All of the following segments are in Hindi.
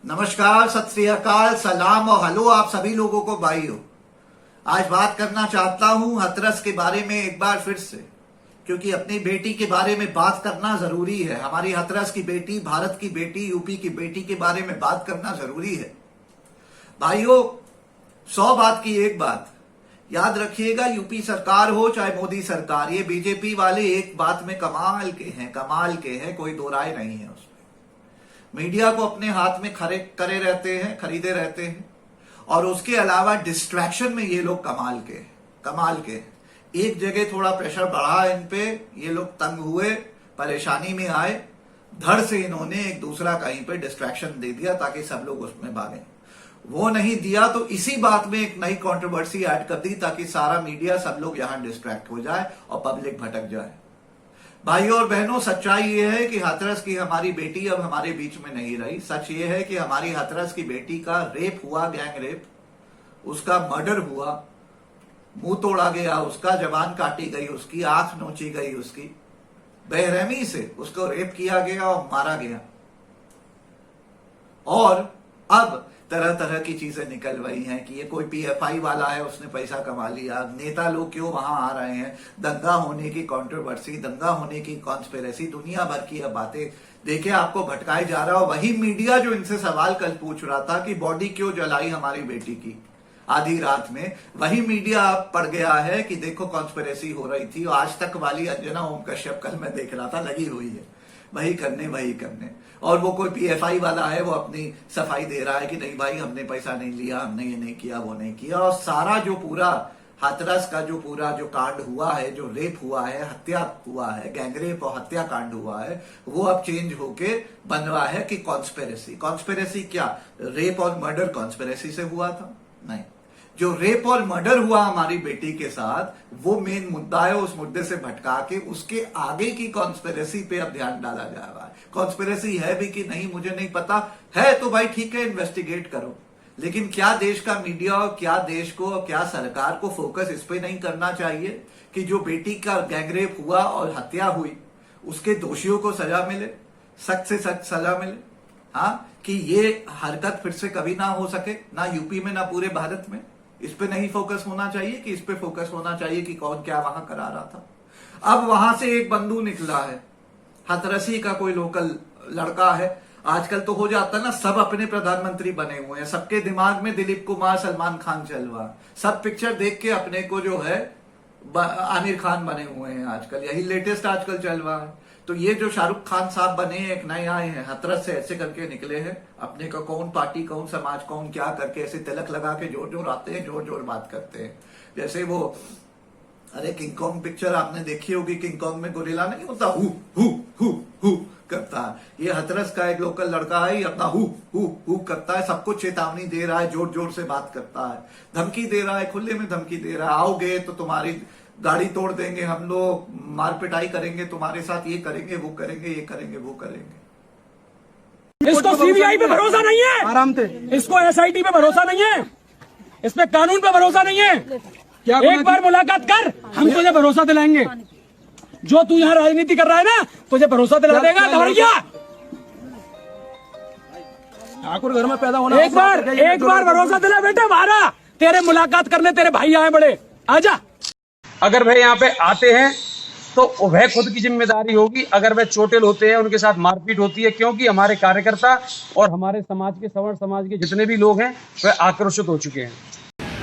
नमस्कार, सत श्री अकाल, सलाम और हेलो आप सभी लोगों को भाइयों। आज बात करना चाहता हूं हाथरस के बारे में एक बार फिर से, क्योंकि अपनी बेटी के बारे में बात करना जरूरी है। हमारी हाथरस की बेटी, भारत की बेटी, यूपी की बेटी के बारे में बात करना जरूरी है। भाइयों, 100 बात की एक बात याद रखिएगा, यूपी सरकार हो चाहे मोदी सरकार, ये बीजेपी वाले एक बात में कमाल के हैं, कोई दो राय नहीं है उसमें। मीडिया को अपने हाथ में खरीदे रहते हैं और उसके अलावा डिस्ट्रैक्शन में ये लोग कमाल के एक जगह थोड़ा प्रेशर बढ़ा इन पे, ये लोग तंग हुए, परेशानी में आए, धड़ से इन्होंने एक दूसरा कहीं पे डिस्ट्रैक्शन दे दिया ताकि सब लोग उसमें भागें। वो नहीं दिया तो इसी बात में एक नई कंट्रोवर्सी ऐड कर दी ताकि सारा मीडिया, सब लोग यहां डिस्ट्रैक्ट हो जाए और पब्लिक भटक जाए। भाइयों और बहनों, सच्चाई ये है कि हाथरस की हमारी बेटी अब हमारे बीच में नहीं रही। सच ये है कि हमारी हाथरस की बेटी का रेप हुआ, गैंग रेप, उसका मर्डर हुआ, मुंह तोड़ा गया उसका, जबान काटी गई उसकी, आंख नोची गई उसकी, बेरहमी से उसको रेप किया गया और मारा गया। और अब तरह तरह की चीजें निकल रही हैं कि ये कोई पीएफआई वाला है, उसने पैसा कमा लिया, नेता लोग क्यों वहां आ रहे हैं, दंगा होने की कंट्रोवर्सी, दंगा होने की कॉन्स्पिरेसी, दुनिया भर की अब बातें देखे आपको भटकाए जा रहा है। वही मीडिया जो इनसे सवाल कल पूछ रहा था कि बॉडी क्यों जलाई हमारी बेटी की आधी रात में, वही मीडिया अब पड़ गया है कि देखो कॉन्स्पिरेसी हो रही थी। और आज तक वाली अंजना ओम कश्यप कल मैं देख रहा था लगी हुई है वही करने, और वो कोई पीएफआई वाला है, वो अपनी सफाई दे रहा है कि नहीं भाई हमने पैसा नहीं लिया, हमने ये नहीं किया, वो नहीं किया। और सारा जो पूरा हाथरस का जो कांड हुआ है, जो रेप हुआ है, हत्या हुआ है, गैंगरेप और हत्या कांड हुआ है, वो अब चेंज होके बन रहा है कि कॉन्स्पिरेसी क्या, रेप और मर्डर कॉन्स्पिरेसी से हुआ था? नहीं, जो रेप और मर्डर हुआ हमारी बेटी के साथ, वो मेन मुद्दा है। उस मुद्दे से भटका के उसके आगे की कॉन्स्पिरेसी पे अब ध्यान डाला जा रहा है। कॉन्स्पिरेसी है भी कि नहीं मुझे नहीं पता, है तो भाई ठीक है, इन्वेस्टिगेट करो, लेकिन क्या देश का मीडिया और क्या देश को और क्या सरकार को फोकस इस पे नहीं करना चाहिए कि जो बेटी का गैंगरेप हुआ और हत्या हुई, उसके दोषियों को सजा मिले, सख्त से सख्त सजा मिले। हाँ, कि ये हरकत फिर से कभी ना हो सके, ना यूपी में ना पूरे भारत में। इस पे नहीं फोकस होना चाहिए कि इस पे फोकस होना चाहिए कि कौन क्या वहां करा रहा था। अब वहां से एक बंधु निकला है, हाथरसी का कोई लोकल लड़का है। आजकल तो हो जाता है ना, सब अपने प्रधानमंत्री बने हुए हैं, सबके दिमाग में दिलीप कुमार, सलमान खान चल रहा है, सब पिक्चर देख के अपने को जो है आमिर खान बने हुए हैं आजकल, यही लेटेस्ट आजकल चल रहा है। तो ये जो शाहरुख खान साहब बने, एक नए आए हैं, हाथरस से ऐसे करके निकले हैं, अपने का कौन पार्टी, कौन समाज, कौन क्या करके ऐसे तिलक लगा के जोर जोर आते हैं, जोर जोर बात करते हैं। जैसे वो, अरे किंग कॉन्ग पिक्चर आपने देखी होगी, किंग कॉन्ग में गोरिल्ला नहीं होता, हु करता है। ये हाथरस का एक लोकल लड़का है, ये अपना हु करता है, सबको चेतावनी दे रहा है, जोर जोर से बात करता है, धमकी दे रहा है, खुले में धमकी दे रहा है, आओगे तो तुम्हारी गाड़ी तोड़ देंगे हम लोग, मार पिटाई करेंगे तुम्हारे साथ, ये करेंगे वो करेंगे, ये करेंगे वो करेंगे। इसको सीबीआई पे भरोसा नहीं है, आराम से, इसको एसआईटी पे भरोसा नहीं है, इस पे कानून पे भरोसा नहीं है। क्या एक बार मुलाकात कर, हम तुझे भरोसा दिलाएंगे। जो तू यहाँ राजनीति कर रहा है ना, तुझे भरोसा दिला देगा। धवरिया, ठाकुर घर में पैदा होना, एक बार भरोसा दिला बेटा हमारा, तेरे मुलाकात करने तेरे भाई आए बड़े, आजा। अगर वह यहाँ पे आते हैं तो वह खुद की जिम्मेदारी होगी, अगर वह चोटिल होते हैं, उनके साथ मारपीट होती है, क्योंकि हमारे कार्यकर्ता और हमारे समाज के, सवर्ण समाज के जितने भी लोग हैं वह आक्रोशित हो चुके हैं।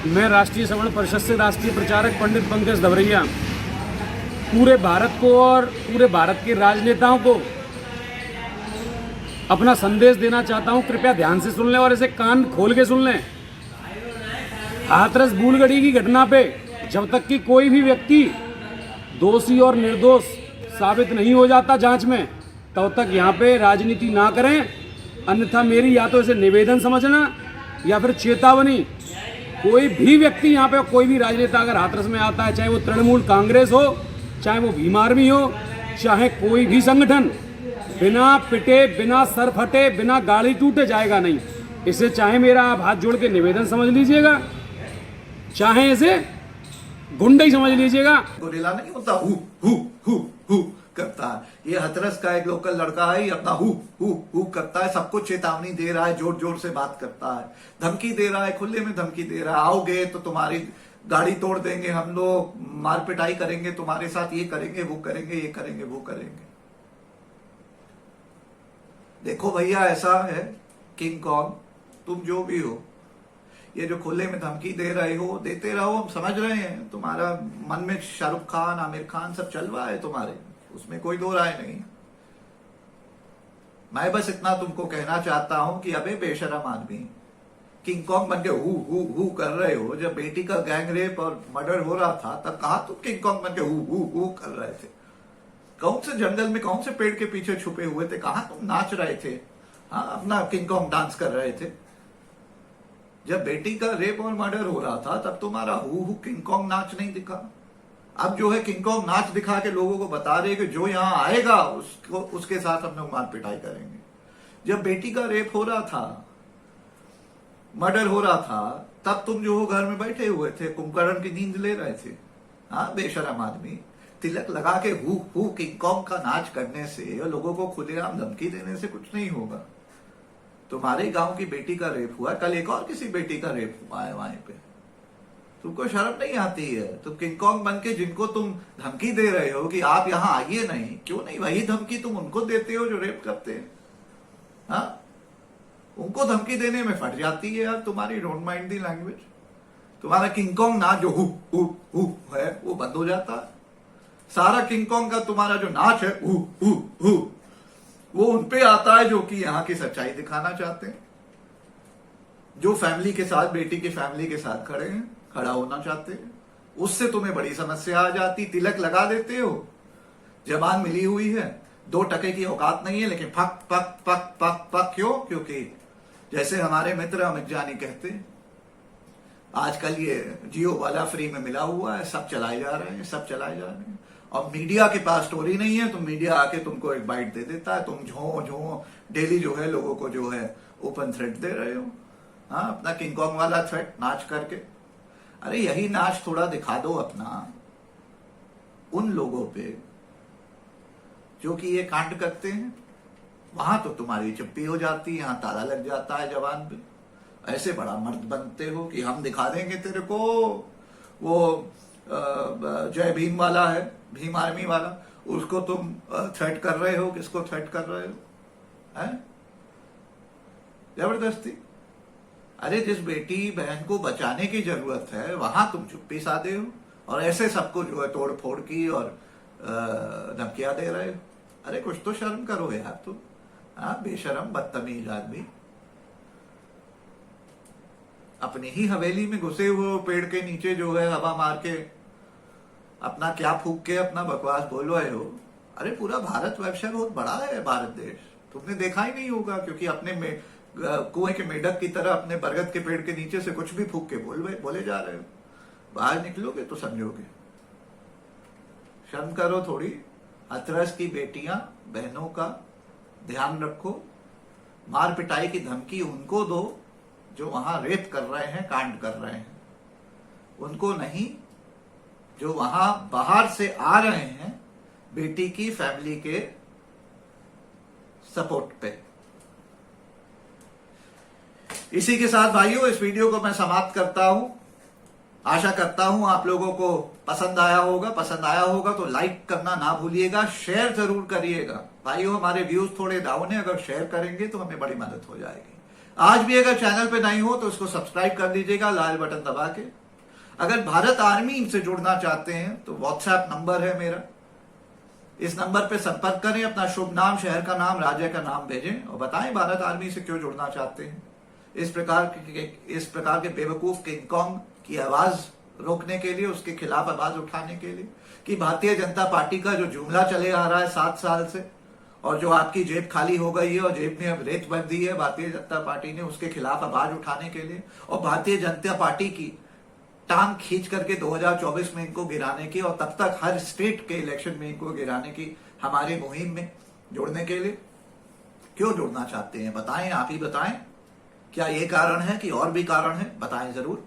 मैं राष्ट्रीय सवर्ण परिषद से राष्ट्रीय प्रचारक पंडित पंकज धवरिया पूरे भारत को और पूरे भारत के राजनेताओं को अपना संदेश देना चाहता हूं। कृपया ध्यान से सुन लें और इसे कान खोल के सुन लें। हाथरस भूलगढ़ी की घटना पे जब तक कि कोई भी व्यक्ति दोषी और निर्दोष साबित नहीं हो जाता जांच में, तब तक यहाँ पे राजनीति ना करें। अन्यथा मेरी या तो इसे निवेदन समझना या फिर चेतावनी। कोई भी व्यक्ति यहाँ पे, कोई भी राजनेता अगर हाथरस में आता है, चाहे वो तृणमूल कांग्रेस हो, चाहे वो भीम आर्मी हो, चाहे कोई भी संगठन, बिना पिटे, बिना सर फटे, बिना गाड़ी टूटे जाएगा नहीं। इसे चाहे मेरा आप हाथ जोड़ के निवेदन समझ लीजिएगा, चाहे इसे गुंडे ही समझ लीजिएगा। गोरिल्ला नहीं होता, हु करता है। ये हथरस का एक लोकल लड़का है, ये अपना हु करता है, सबको चेतावनी दे रहा है, जोर जोर से बात करता है, धमकी दे रहा है, खुले में धमकी दे रहा है, आओगे तो तुम्हारी गाड़ी तोड़ देंगे हम लोग, मार पिटाई करेंगे तुम्हारे साथ, ये करेंगे वो करेंगे, ये करेंगे वो करेंगे। देखो भैया, ऐसा है किंग कॉन्ग, तुम जो भी हो, ये जो खुले में धमकी दे रहे हो, देते रहो, हम समझ रहे हैं, तुम्हारा मन में शाहरुख खान, आमिर खान सब चल रहा है तुम्हारे, उसमें कोई दो राय नहीं। मैं बस इतना तुमको कहना चाहता हूं कि अबे बेशरम आदमी, किंग कॉन्ग बन के हु कर रहे हो। जब बेटी का गैंग रेप और मर्डर हो रहा था तब कहा तुम किंग कॉन्ग बन के हु कर रहे थे? कौन से जंगल में, कौन से पेड़ के पीछे छुपे हुए थे? कहां तुम नाच रहे थे? हाँ, अपना किंग कॉन्ग डांस कर रहे थे। जब बेटी का रेप और मर्डर हो रहा था तब तुम्हारा हु किंग कॉन्ग नाच नहीं दिखा। अब जो है किंग कॉन्ग नाच दिखा के लोगों को बता रहे कि जो यहां आएगा उसको, उसके साथ हम लोग मार पिटाई करेंगे। जब बेटी का रेप हो रहा था, मर्डर हो रहा था, तब तुम जो हो घर में बैठे हुए थे, कुंभकर्ण की नींद ले रहे थे। हाँ, बेशरम आदमी, तिलक लगा के हु किंग कॉन्ग का नाच करने से और लोगों को खुलेआम धमकी देने से कुछ नहीं होगा। तुम्हारे गांव की बेटी का रेप हुआ, कल एक और किसी बेटी का रेप हुआ है वहां पे, तुमको शर्म नहीं आती है? तुम किंग कॉन्ग बन के जिनको तुम धमकी दे रहे हो कि आप यहां आइए नहीं, क्यों नहीं वही धमकी तुम उनको देते हो जो रेप करते हैं? हाँ, उनको धमकी देने में फट जाती है यार तुम्हारी। Don't mind the language. तुम्हारा किंग कॉन्ग नाच जो हु है वो बंद हो जाता है। सारा किंग कॉन्ग का तुम्हारा जो नाच है हु वो उनपे आता है जो कि यहां की सच्चाई दिखाना चाहते हैं, जो फैमिली के साथ, बेटी की फैमिली के साथ खड़े हैं, खड़ा होना चाहते हैं। उससे तुम्हें बड़ी समस्या आ जाती। तिलक लगा देते हो, जबान मिली हुई है, 2 टके की औकात नहीं है, लेकिन फक पक पक पक पक क्यों? क्योंकि जैसे हमारे मित्र अमित जानी कहते हैं, आजकल ये जियो वाला फ्री में मिला हुआ है, सब चलाए जा रहे हैं, सब चलाए जा रहे हैं। और मीडिया के पास स्टोरी नहीं है, तो मीडिया आके तुमको एक बाइट दे देता है, तुम झो डेली जो है लोगों को जो है ओपन थ्रेट दे रहे हो। हाँ, अपना किंग कॉन्ग वाला थ्रेट नाच करके। अरे यही नाच थोड़ा दिखा दो अपना उन लोगों पे जो कि ये कांड करते हैं, वहां तो तुम्हारी चुप्पी हो जाती है, यहां ताला लग जाता है जवान पे। ऐसे बड़ा मर्द बनते हो कि हम दिखा देंगे तेरे को। वो जय भीम वाला है, भीम आर्मी वाला, उसको तुम थ्रेट कर रहे हो। किसको थ्रेट कर रहे हो? हैं? जबरदस्ती। अरे जिस बेटी बहन को बचाने की जरूरत है वहां तुम चुप्पी साधे हो, और ऐसे सबको जो है तोड़ फोड़ की और धमकियां दे रहे हो। अरे कुछ तो शर्म करो यार तुम। हाँ, बेशरम बदतमीज आदमी, अपनी ही हवेली में घुसे हुए पेड़ के नीचे जो है हवा मार के अपना क्या फूक के अपना बकवास बोल रहे हो। अरे पूरा भारत व्यवसाय बहुत बड़ा है, भारत देश, तुमने देखा ही नहीं होगा, क्योंकि अपने में कुएं के मेढक की तरह अपने बरगद के पेड़ के नीचे से कुछ भी फूक के बोले जा रहे हो। बाहर निकलोगे तो समझोगे। शर्म करो थोड़ी। हथरस की बेटियां बहनों का ध्यान रखो। मार पिटाई की धमकी उनको दो जो वहां रेप कर रहे हैं, कांड कर रहे हैं, उनको नहीं जो वहां बाहर से आ रहे हैं बेटी की फैमिली के सपोर्ट पे। इसी के साथ भाइयों इस वीडियो को मैं समाप्त करता हूं। आशा करता हूं आप लोगों को पसंद आया होगा। पसंद आया होगा तो लाइक करना ना भूलिएगा, शेयर जरूर करिएगा। भाइयों हमारे व्यूज थोड़े डाउन है, अगर शेयर करेंगे तो हमें बड़ी मदद हो जाएगी। आज भी अगर चैनल पे नहीं हो तो इसको सब्सक्राइब कर दीजिएगा लाल बटन दबा के। अगर भारत आर्मी से जुड़ना चाहते हैं तो व्हाट्सएप नंबर है मेरा, इस नंबर पे संपर्क करें, अपना शुभ नाम, शहर का नाम, राज्य का नाम भेजें और बताएं भारत आर्मी से क्यों जुड़ना चाहते हैं। इस प्रकार के बेवकूफ किंग कॉन्ग की आवाज रोकने के लिए, उसके खिलाफ आवाज उठाने के लिए, कि भारतीय जनता पार्टी का जो जुमला चले आ रहा है 7 साल से, और जो आपकी जेब खाली हो गई है और जेब में अब रेत बन दी है भारतीय जनता पार्टी ने, उसके खिलाफ आवाज उठाने के लिए, और भारतीय जनता पार्टी की टांग खींच करके 2024 में इनको गिराने की, और तब तक हर स्टेट के इलेक्शन में इनको गिराने की हमारी मुहिम में जुड़ने के लिए क्यों जुड़ना चाहते हैं? बताएं, आप ही बताएं। क्या ये कारण है कि और भी कारण है? बताएं जरूर।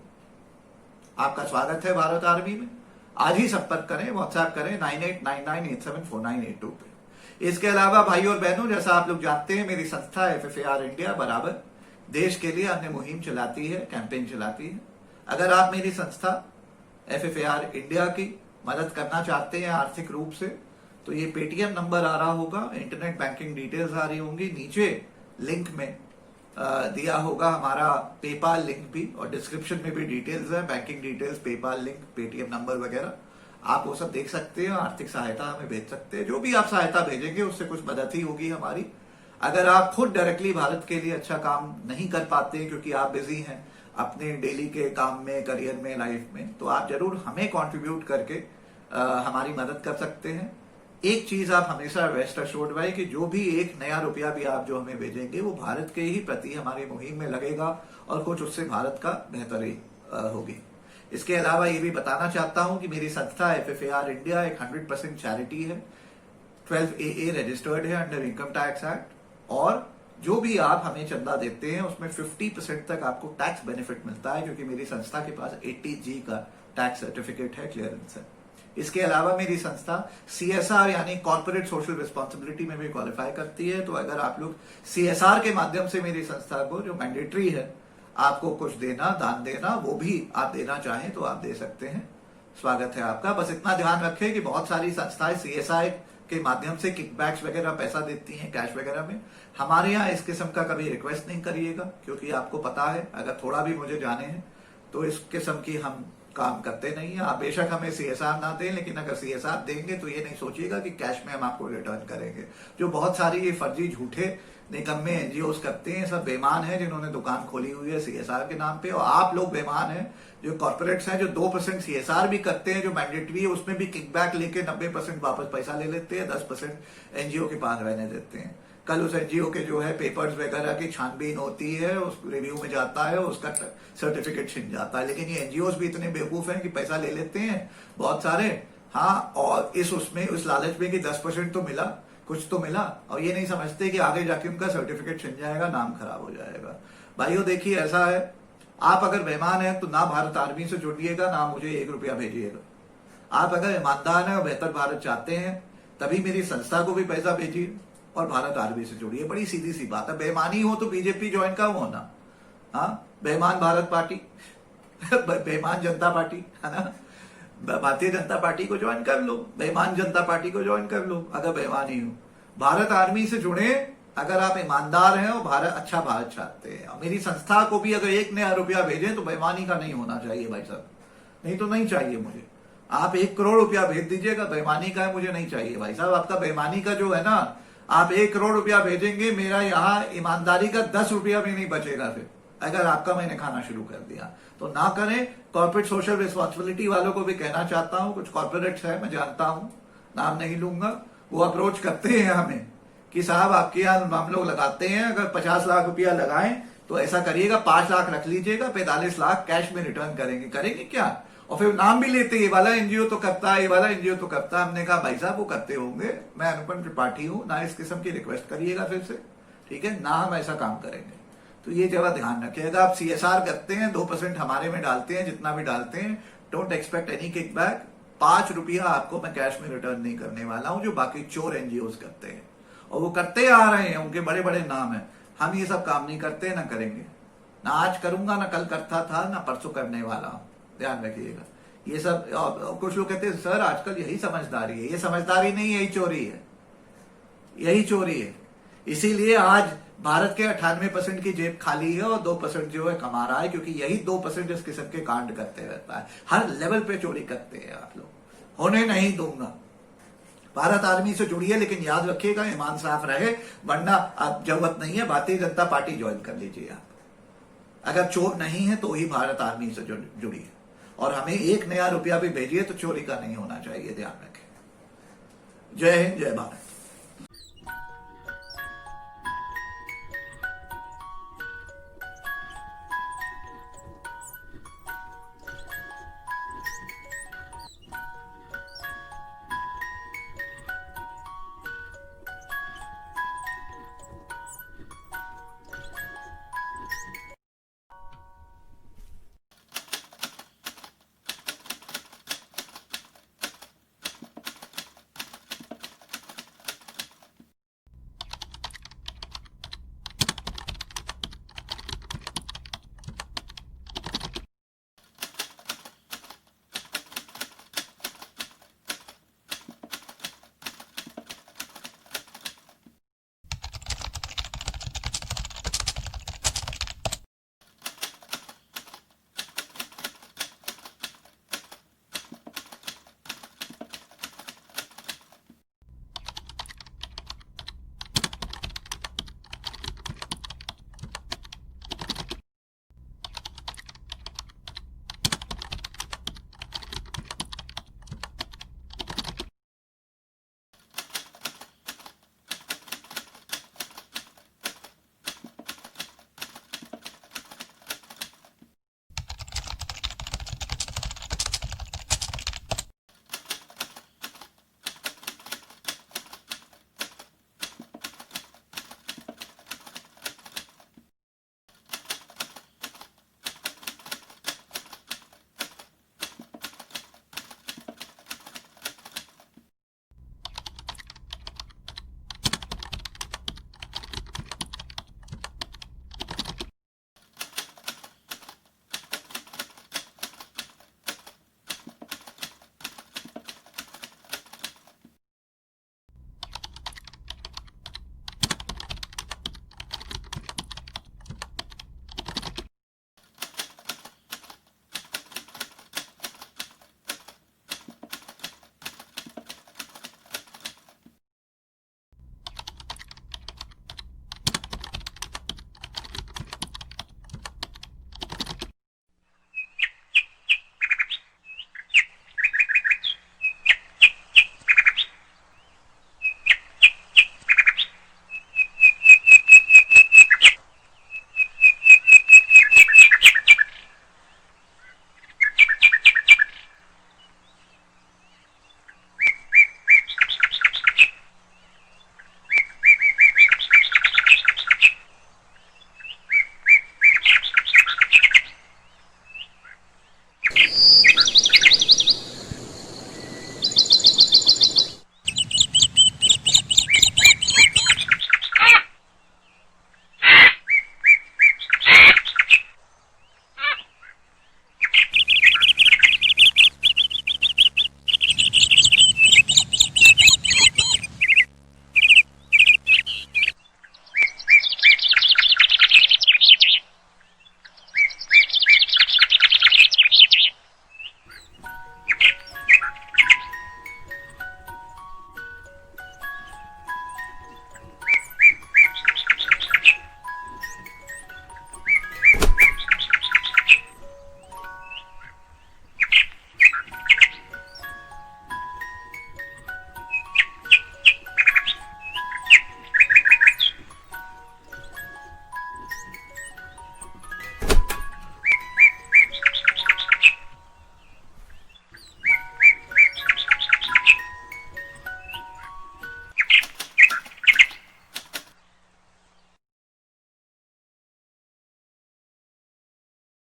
आपका स्वागत है भारत आर्मी में। आज ही संपर्क करें, व्हाट्सएप करें 9899874982 पे। इसके अलावा भाई और बहनों, जैसा आप लोग जानते हैं, मेरी संस्था FFAR इंडिया बराबर देश के लिए अन्य मुहिम चलाती है, कैंपेन चलाती है। अगर आप मेरी संस्था FFAR इंडिया की मदद करना चाहते हैं आर्थिक रूप से, तो ये पेटीएम नंबर आ रहा होगा, इंटरनेट बैंकिंग डिटेल्स आ रही होंगी, नीचे लिंक में दिया होगा हमारा पेपाल लिंक भी, और डिस्क्रिप्शन में भी डिटेल्स है, banking details, PayPal link, Paytm number वगैरह, आप वो सब देख सकते हैं। आर्थिक सहायता हमें भेज सकते हैं। जो भी आप सहायता भेजेंगे उससे कुछ मदद ही होगी हमारी। अगर आप खुद डायरेक्टली भारत के लिए अच्छा काम नहीं कर पाते क्योंकि आप बिजी हैं अपने डेली के काम में, करियर में, लाइफ में, तो आप जरूर हमें कंट्रीब्यूट करके हमारी मदद कर सकते हैं। एक चीज आप हमेशा रेस्ट अश्योर्ड रहे कि जो भी एक नया रुपया भी आप जो हमें भेजेंगे वो भारत के ही प्रति हमारी मुहिम में लगेगा और कुछ उससे भारत का बेहतरी होगी। इसके अलावा ये भी बताना चाहता हूं कि मेरी संस्था FFAR इंडिया एक 100% चैरिटी है, 12AA रजिस्टर्ड है अंडर इनकम टैक्स एक्ट, और जो भी आप हमें चंदा देते हैं उसमें 50% तक आपको टैक्स बेनिफिट मिलता है, क्योंकि मेरी संस्था के पास 80G का टैक्स सर्टिफिकेट है, क्लियरेंस है। इसके अलावा मेरी संस्था CSR यानी कॉर्पोरेट सोशल रिस्पॉन्सिबिलिटी में भी क्वालिफाई करती है। तो अगर आप लोग CSR के माध्यम से मेरी संस्था को, जो मैंडेटरी है आपको कुछ देना, दान देना, वो भी आप देना चाहें तो आप दे सकते हैं, स्वागत है आपका। बस इतना ध्यान रखें कि बहुत सारी संस्थाएं CSR के माध्यम से किकबैक्स वगैरह पैसा देती हैं कैश वगैरह में। हमारे यहाँ इस किस्म का कभी रिक्वेस्ट नहीं करिएगा, क्योंकि आपको पता है अगर थोड़ा भी मुझे जाने हैं तो इस किस्म की हम काम करते नहीं है। आप बेशक हमें CSR ना दें, लेकिन अगर CSR देंगे तो ये नहीं सोचिएगा कि कैश में हम आपको रिटर्न करेंगे। जो बहुत सारी ये फर्जी झूठे निकम्मे NGOs करते हैं, सब बेईमान हैं जिन्होंने दुकान खोली हुई है CSR के नाम पे, और आप लोग बेईमान हैं जो कॉर्पोरेट्स हैं जो 2% CSR भी करते हैं, जो मैंडेटरी है उसमें भी किकबैक लेके 90% वापस पैसा ले लेते हैं, 10% NGO के पास रहने देते हैं। कल उस NGO के जो है पेपर्स वगैरह की छानबीन होती है, उस रिव्यू में जाता है, उसका सर्टिफिकेट छिन जाता है। लेकिन ये NGOs भी इतने बेवकूफ हैं कि पैसा ले लेते हैं बहुत सारे, हाँ, और उस लालच में कि 10% तो मिला, कुछ तो मिला, और ये नहीं समझते कि आगे जाके उनका सर्टिफिकेट छिन जाएगा, नाम खराब हो जाएगा। भाइयों देखिए, ऐसा है, आप अगर मेहमान हैं तो ना भारत आर्मी से जुड़िएगा, ना मुझे 1 रुपया भेजिएगा। आप अगर ईमानदार हैं और बेहतर भारत चाहते हैं तभी मेरी संस्था को भी पैसा भेजिए और भारत आर्मी से जुड़िए। बड़ी सीधी सी बात है। बेईमानी हो तो बीजेपी ज्वाइन का होना, हाँ, बेईमान भारत पार्टी बेईमान जनता पार्टी, है ना, भारतीय जनता पार्टी को ज्वाइन कर लो, बेईमान जनता पार्टी को ज्वाइन कर लो अगर बेईमानी हो। भारत आर्मी से जुड़े अगर आप ईमानदार हैं और भारत अच्छा भारत चाहते हैं। और मेरी संस्था को भी अगर 1 नया रुपया भेजें तो बेईमानी का नहीं होना चाहिए भाई साहब, नहीं तो नहीं चाहिए मुझे। आप 1 करोड़ रुपया भेज दीजिएगा, बेईमानी का है मुझे नहीं चाहिए भाई साहब। आपका बेईमानी का जो है ना, आप 1 करोड़ रुपया भेजेंगे, मेरा यहाँ ईमानदारी का 10 रुपया भी नहीं बचेगा फिर, अगर आपका मैंने खाना शुरू कर दिया तो ना करें। कॉर्पोरेट सोशल रिस्पॉन्सिबिलिटी वालों को भी कहना चाहता हूं, कुछ कॉर्पोरेट्स है, मैं जानता हूं, नाम नहीं लूंगा, वो अप्रोच करते हैं हमें कि साहब आपके यहाँ हम लोग लगाते हैं, अगर 50 लाख रुपया लगाएं तो ऐसा करिएगा 5 लाख रख लीजिएगा, 45 लाख कैश में रिटर्न करेंगे। करेंगे क्या? और फिर नाम भी लेते, ये वाला NGO तो करता है, ये वाला NGO तो करता है। हमने कहा भाई साहब वो करते होंगे, मैं अनुपम त्रिपाठी हूं, ना इस किस्म की रिक्वेस्ट करिएगा फिर से, ठीक है, ना हम ऐसा काम करेंगे। तो ये जरा ध्यान रखिएगा। आप CSR करते हैं, 2% हमारे में डालते हैं, जितना भी डालते हैं, डोंट एक्सपेक्ट एनी किकबैक। 5 रुपया आपको मैं कैश में रिटर्न नहीं करने वाला हूं, जो बाकी चोर NGOs करते हैं, और वो करते आ रहे हैं, उनके बड़े बड़े नाम है। हम ये सब काम नहीं करते, ना करेंगे, ना आज करूंगा, ना कल करता था, ना परसों करने वाला हूं, ध्यान रखिएगा। ये सब कुछ लोग कहते हैं सर आजकल यही समझदारी है, ये समझदारी नहीं, यही चोरी है, यही चोरी है। इसीलिए आज भारत के 98% की जेब खाली है और 2% जो है कमा रहा है, क्योंकि यही 2% इस किस्म के कांड करते रहता है। हर लेवल पे चोरी करते हैं आप लोग, होने नहीं दूंगा। भारत आर्मी से जुड़िए, लेकिन याद रखिएगा ईमान साफ रहे, वरना अब जरूरत नहीं है, भारतीय जनता पार्टी ज्वाइन कर लीजिए आप। अगर चोर नहीं है तो ही भारत आर्मी से जुड़िए, और हमें 1 नया रुपया भी भेजिए तो चोरी का नहीं होना चाहिए, ध्यान रखें। जय हिंद, जय भारत।